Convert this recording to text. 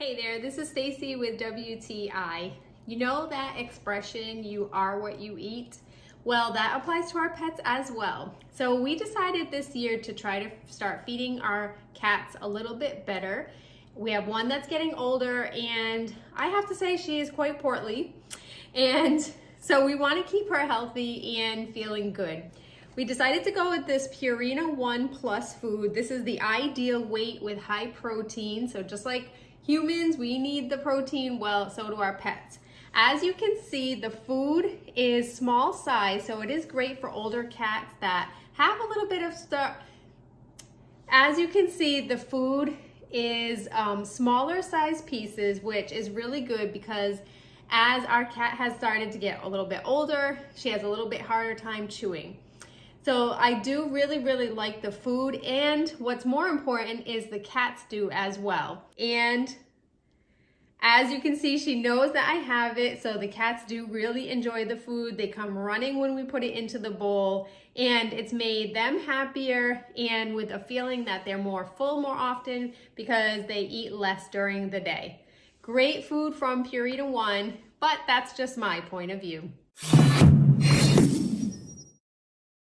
Hey there, this is Stacy with WTI. You know that expression, you are what you eat? Well, that applies to our pets as well. So we decided this year to try to start feeding our cats a little bit better. We have one that's getting older, and I have to say she is quite portly. And so we want to keep her healthy and feeling good. We decided to go with this Purina 1 Plus food. This is the ideal weight with high protein. So just like humans, we need the protein, well, so do our pets. As you can see, the food is small size, so it is great for older cats that have a little bit of stuff. As you can see, the food is smaller size pieces, which is really good because as our cat has started to get a little bit older, she has a little bit harder time chewing. So I do really like the food, and what's more important is the cats do as well. And as you can see, she knows that I have it, so the cats do really enjoy the food. They come running when we put it into the bowl, and it's made them happier and with a feeling that they're more full more often because they eat less during the day. Great food from Purina 1, but that's just my point of view.